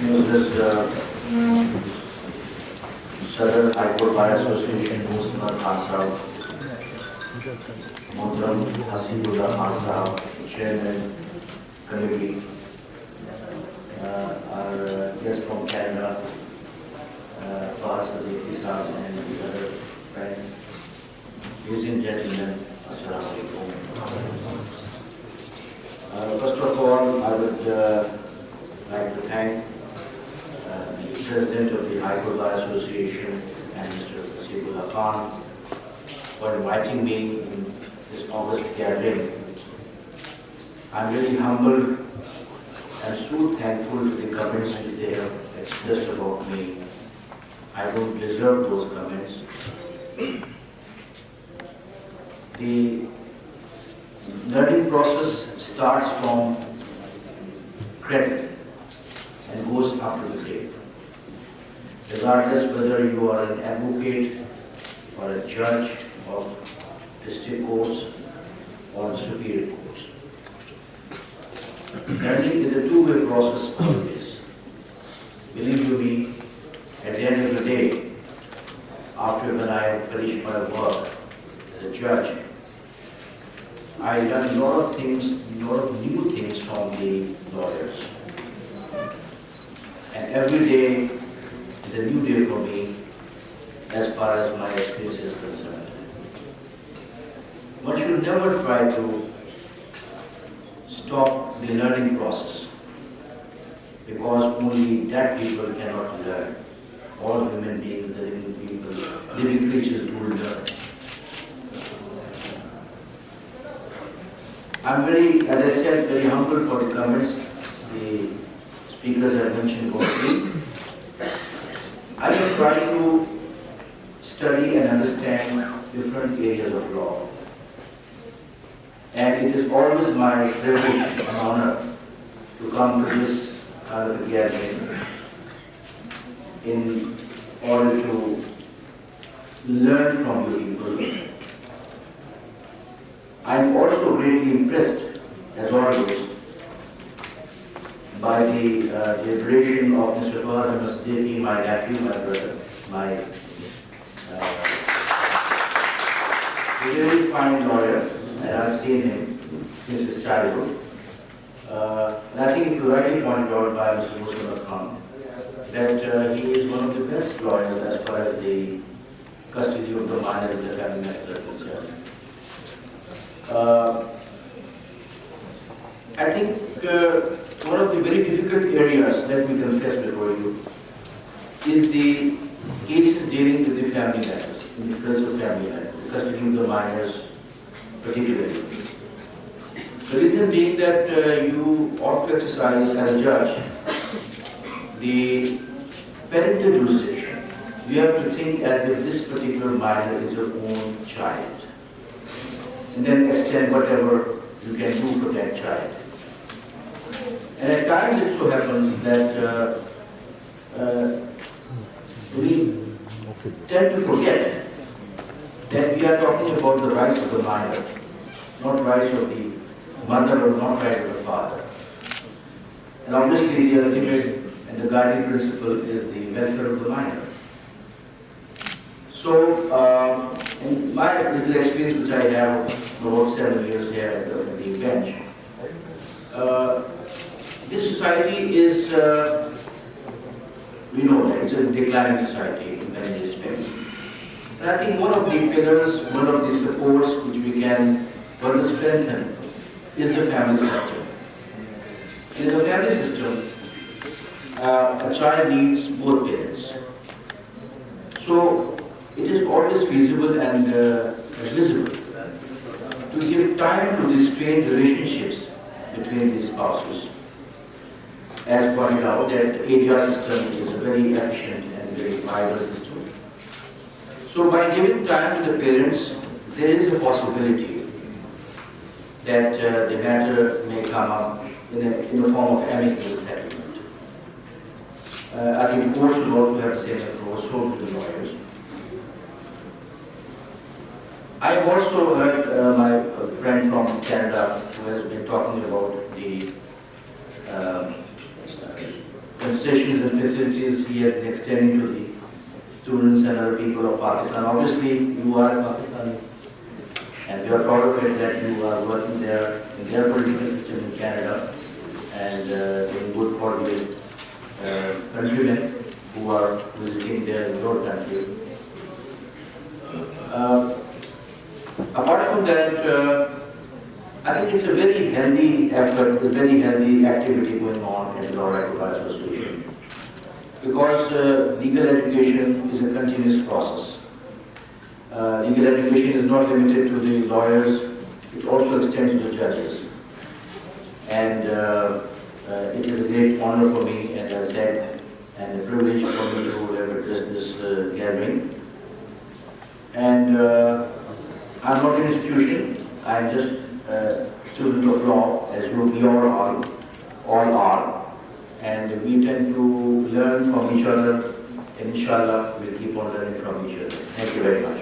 Mrs. Southern High Court Bar Association, Muslim Khan Muhtaram Haseeb Ullah Chairman Committee, our guest from Canada, Haseeb and the other friends. Ladies and gentlemen, Assalamu alaikum. First of all, I would like to thank the President of the High Court Bar Association and Mr. Haseeb Khan for inviting me in this August gathering. I'm really humbled and so thankful to the comments which they have expressed about me. I don't deserve those comments. The learning process starts from credit and goes up to the grave. Regardless whether you are an advocate or a judge of district courts or the superior courts. Learning is a two-way process always. Believe you me, at the end of the day, after when I have finished my work as a judge, I learned a lot of things, a lot of new things from the lawyers. And every day is a new day for me as far as my experience is concerned. One should never try to stop the learning process because only that people cannot learn. All human beings, the living people, living creatures do learn. I'm very, as I said, very humble for the comments the speakers have mentioned about me. I will try to study and understand different areas of law. And it is always my privilege and honor to come to this kind of a gathering in order to learn from you people. I am also greatly impressed, as always, by the deliberation of Mr. Baqar Najfi, my nephew, my brother, my very fine lawyer, and I've seen him since his childhood. And I think it was rightly pointed out by Mr. Muslim Khan that he is one of the best lawyers as far as the custody of the minor in the family matters are concerned. I think one of the very difficult areas, let me confess before you, is the cases dealing with the family matters, in the case of family matters, the custody of the minors particularly. The reason being that you ought to exercise as a judge the parental jurisdiction. You have to think as if this particular minor is your own child, and then extend whatever you can do for that child. And at times it so happens that we tend to forget that we are talking about the rights of the minor, not rights of the mother or not rights of the father. And obviously the ultimate and the guiding principle is the welfare of the minor. So, in my little experience which I have about 7 years here at the bench, this society is, we know that it's a declining society in many respects. And I think one of the pillars, one of the supports which we can further strengthen is the family system. In the family system, a child needs both parents. So it is always feasible and visible to give time to the strained relationships between the spouses. As pointed out, that ADR system is a very efficient and very viable system. So by giving time to the parents, there is a possibility that the matter may come up in the form of amicable settlement. I think the court should also have the same approach, so to the lawyers. I have also heard my friend from Canada who has been talking about the concessions and facilities he has been extending to the students and other people of Pakistan. Obviously, you are a Pakistani, and we are proud of it that you are working there in their political system in Canada and doing good for the countrymen who are visiting there in your country. Apart from that, I think it's a very healthy effort, a very healthy activity going on in the Lahore Advocate Association, because legal education is a continuous process. Legal education is not limited to the lawyers, it also extends to the judges. And it is a great honor for me, as I said, and a privilege for me to have addressed this gathering. And I'm not an institution, I'm just a student of law, as we all are. And we tend to learn from each other, and inshallah we'll keep on learning from each other. Thank you very much.